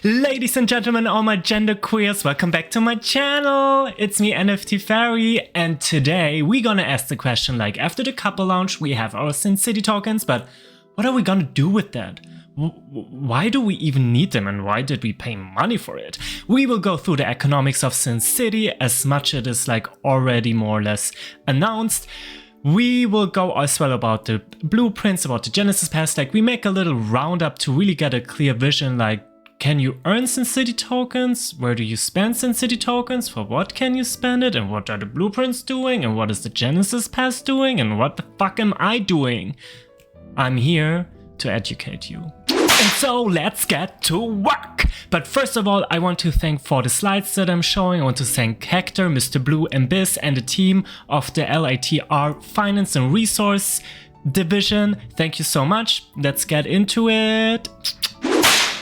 Ladies and gentlemen, all my gender queers, welcome back to my channel. It's me, NFT Fairy, and today we're gonna ask the question, like, after the couple launch we have our Sin City tokens, but what are we gonna do with that? Why do we even need them, and why did we pay money for it? We will go through the economics of Sin City, as much it is like already more or less announced. We will go as well about the blueprints, about the Genesis Pass, like we make a little roundup to really get a clear vision, like can you earn Sin City tokens? Where do you spend Sin City tokens? For what can you spend it? And what are the blueprints doing? And what is the Genesis Pass doing? And what the fuck am I doing? I'm here to educate you. And so let's get to work! But first of all, I want to thank for the slides that I'm showing. I want to thank Hector, Mr. Blue and Biz and the team of the LITR Finance and Resource Division. Thank you so much. Let's get into it.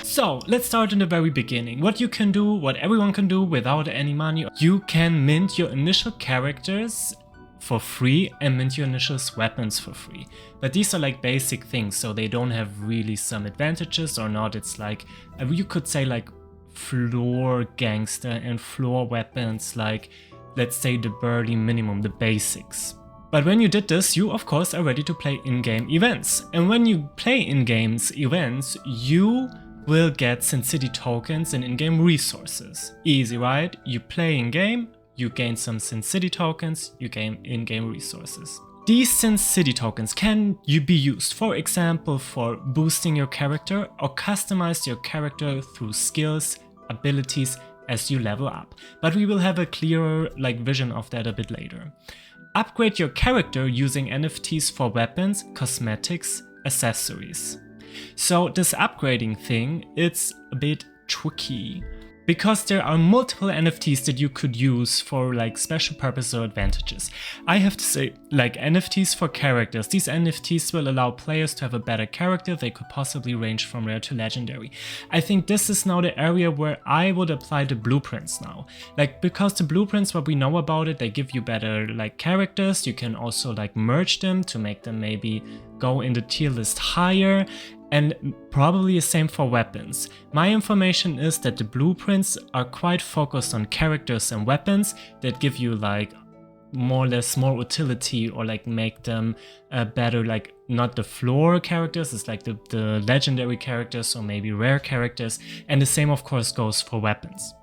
So let's start in the very beginning. What you can do, what everyone can do without any money, you can mint your initial characters for free and mint your initial weapons for free. But these are like basic things, so they don't have really some advantages or not. It's like, you could say like floor gangster and floor weapons, like let's say the barely minimum, the basics. But when you did this, you of course are ready to play in-game events. And when you play in-game events, you will get Sin City tokens and in-game resources. Easy, right? You play in-game, you gain some Sin City tokens, you gain in-game resources. These Sin City tokens can be used, for example, for boosting your character or customize your character through skills, abilities as you level up. But we will have a clearer vision of that a bit later. Upgrade your character using NFTs for weapons, cosmetics, accessories. So this upgrading thing, it's a bit tricky because there are multiple NFTs that you could use for like special purpose or advantages. I have to say, like NFTs for characters, these NFTs will allow players to have a better character. They could possibly range from rare to legendary. I think this is now the area where I would apply the blueprints now. Like, because the blueprints, what we know about it, they give you better like characters. You can also like merge them to make them maybe go in the tier list higher. And probably the same for weapons. My information is that the blueprints are quite focused on characters and weapons that give you like more or less more utility, or like make them better, like not the floor characters, it's like the legendary characters or maybe rare characters. And the same of course goes for weapons.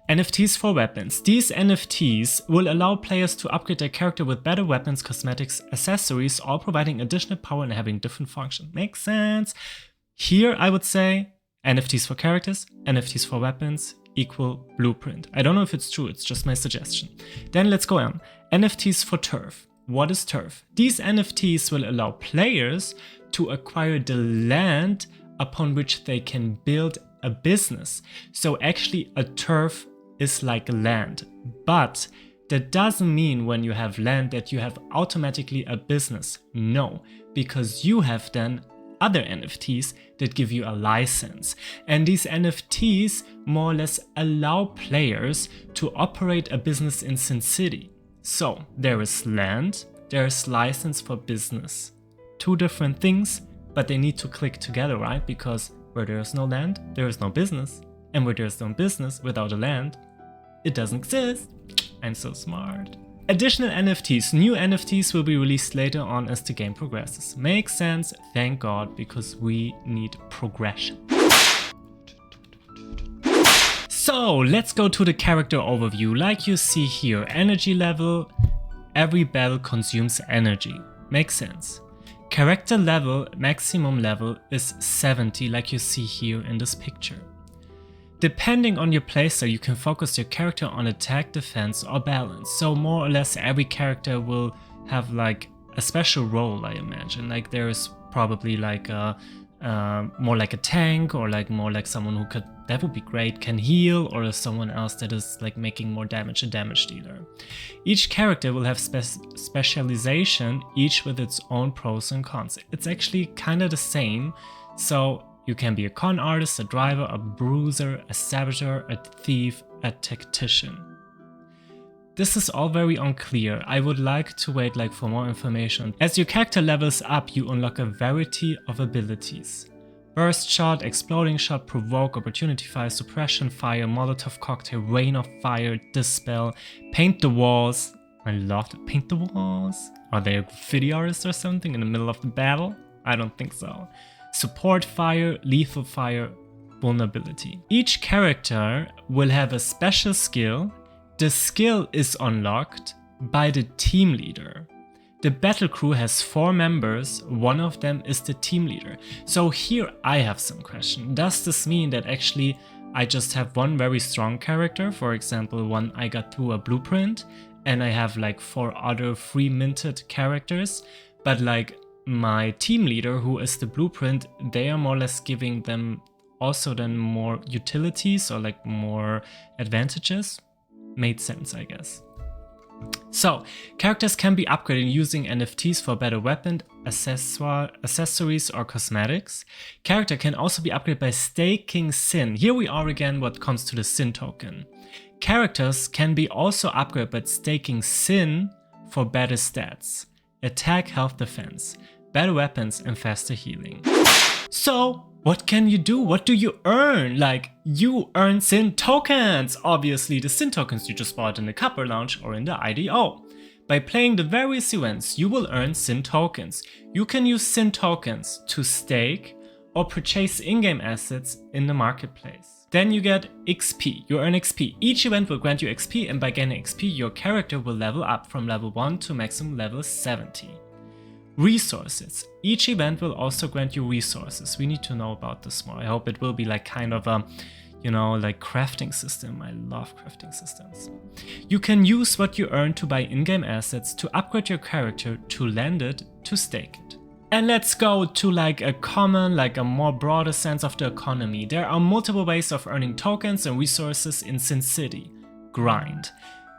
NFTs for weapons. These NFTs will allow players to upgrade their character with better weapons, cosmetics, accessories, all providing additional power and having different functions. Makes sense. Here I would say NFTs for characters, NFTs for weapons equal blueprint. I don't know if it's true, it's just my suggestion. Then let's go on. NFTs for turf. What is turf? These NFTs will allow players to acquire the land upon which they can build a business. So actually a turf is like land, but that doesn't mean when you have land that you have automatically a business. No, because you have then other NFTs that give you a license. And these NFTs more or less allow players to operate a business in Sin City. So there is land, there is license for business. Two different things, but they need to click together, right? Because where there is no land, there is no business. And where there is no business without a land, it doesn't exist. I'm so smart. Additional NFTs. New NFTs will be released later on as the game progresses. Makes sense, thank God, because we need progression. So let's go to the character overview. Like you see here, energy level, every battle consumes energy. Makes sense. Character level, maximum level is 70, like you see here in this picture. Depending on your playstyle, you can focus your character on attack, defense or balance. So more or less every character will have like a special role, I imagine. Like there is probably like a more like a tank, or like more like someone who could, that would be great, can heal, or someone else that is like making more damage, a damage dealer. Each character will have specialization, each with its own pros and cons. It's actually kind of the same. So you can be a con artist, a driver, a bruiser, a saboteur, a thief, a tactician. This is all very unclear. I would like to wait for more information. As your character levels up, you unlock a variety of abilities. Burst Shot, Exploding Shot, Provoke, Opportunity Fire, Suppression Fire, Molotov Cocktail, Rain of Fire, Dispel, Paint the Walls. I loved it. Paint the Walls. Are they a graffiti artist or something in the middle of the battle? I don't think so. Support Fire, Lethal Fire, Vulnerability. Each character will have a special skill. The skill is unlocked by the team leader. The battle crew has 4 members, one of them is the team leader. So here I have some question. Does this mean that actually I just have one very strong character, for example one I got through a blueprint, and I have like 4 other free minted characters, but like my team leader who is the blueprint, they are more or less giving them also then more utilities or like more advantages? Made sense, I guess. So, characters can be upgraded using NFTs for better weapon, accessories or cosmetics. Character can also be upgraded by staking Synr. Here we are again what comes to the Synr token. Characters can be also upgraded by staking Synr for better stats, attack, health, defense, better weapons and faster healing. So, what can you do? What do you earn? Like, you earn Synr tokens! Obviously, the Synr tokens you just bought in the Copper Launch or in the IDO. By playing the various events, you will earn Synr tokens. You can use Synr tokens to stake or purchase in-game assets in the marketplace. Then you get XP. You earn XP. Each event will grant you XP, and by gaining XP, your character will level up from level 1 to maximum level 70. Resources. Each event will also grant you resources. We need to know about this more. I hope it will be like kind of a, you know, like crafting system. I love crafting systems. You can use what you earn to buy in-game assets to upgrade your character, to lend it, to stake it. And let's go to like a common, like a more broader sense of the economy. There are multiple ways of earning tokens and resources in Sin City. Grind.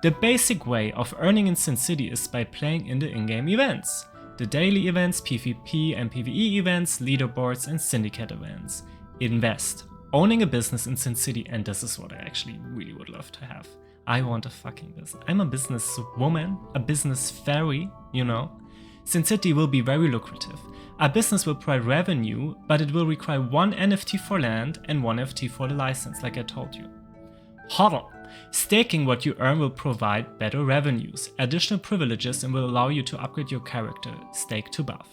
The basic way of earning in Sin City is by playing in the in-game events. The daily events, PvP and PvE events, leaderboards and syndicate events. Invest. Owning a business in Sin City, and this is what I actually really would love to have. I want a fucking business. I'm a business woman, a business fairy, you know. Sin City will be very lucrative. A business will provide revenue, but it will require 1 NFT for land and 1 NFT for the license, like I told you. HODL. Staking what you earn will provide better revenues, additional privileges, and will allow you to upgrade your character, stake to buff.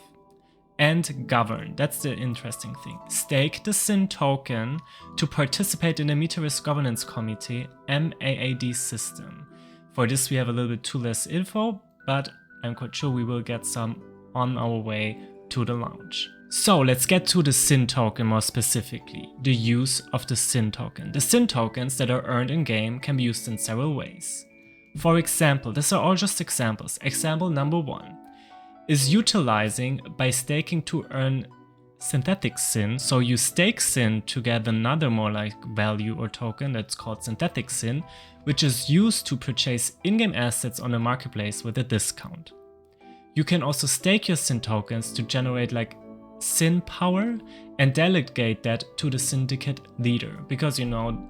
And govern, that's the interesting thing. Stake the Synr token to participate in the Metaverse Governance Committee MAAD system. For this we have a little bit too less info, but I'm quite sure we will get some on our way to the launch. So let's get to the Synr token more specifically, the use of the Synr token. The Synr tokens that are earned in game can be used in several ways. For example, these are all just examples. Example number 1 is utilizing by staking to earn synthetic Synr. So you stake Synr to get another more like value or token that's called synthetic Synr, which is used to purchase in-game assets on the marketplace with a discount. You can also stake your Synr tokens to generate like Synr power and delegate that to the syndicate leader, because you know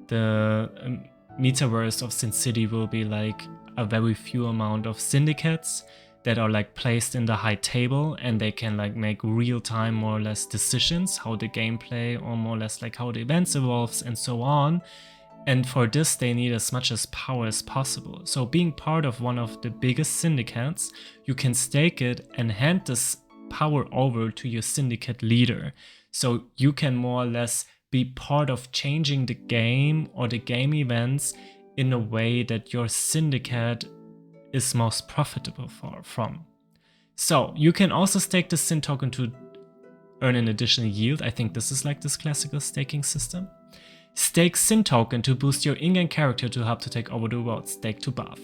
the metaverse of Sin City will be like a very few amount of syndicates that are like placed in the high table, and they can like make real-time more or less decisions how the gameplay or more or less like how the events evolves and so on. And for this they need as much as power as possible. So being part of one of the biggest syndicates, you can stake it and hand this power over to your syndicate leader. So you can more or less be part of changing the game or the game events in a way that your syndicate is most profitable from. So you can also stake the Synr token to earn an additional yield. I think this is like this classical staking system. Stake Synr token to boost your in-game character to help to take over the world. Stake to buff.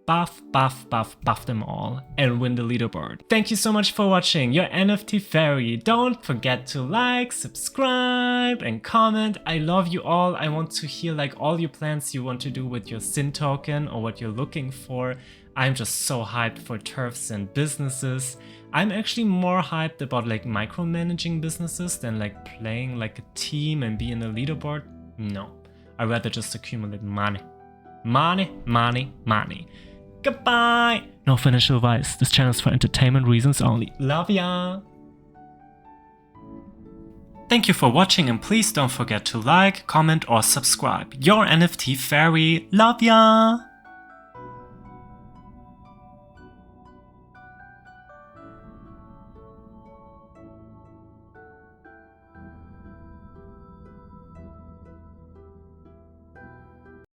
Buff, buff, buff, buff them all and win the leaderboard. Thank you so much for watching, your NFT Fairy. Don't forget to like, subscribe and comment. I love you all. I want to hear like all your plans you want to do with your Synr token or what you're looking for. I'm just so hyped for turfs and businesses. I'm actually more hyped about like micromanaging businesses than like playing like a team and be in a leaderboard. No, I'd rather just accumulate money. Money, money, money. Goodbye! No financial advice. This channel is for entertainment reasons only. Love ya! Thank you for watching and please don't forget to like, comment or subscribe. Your NFT Fairy. Love ya!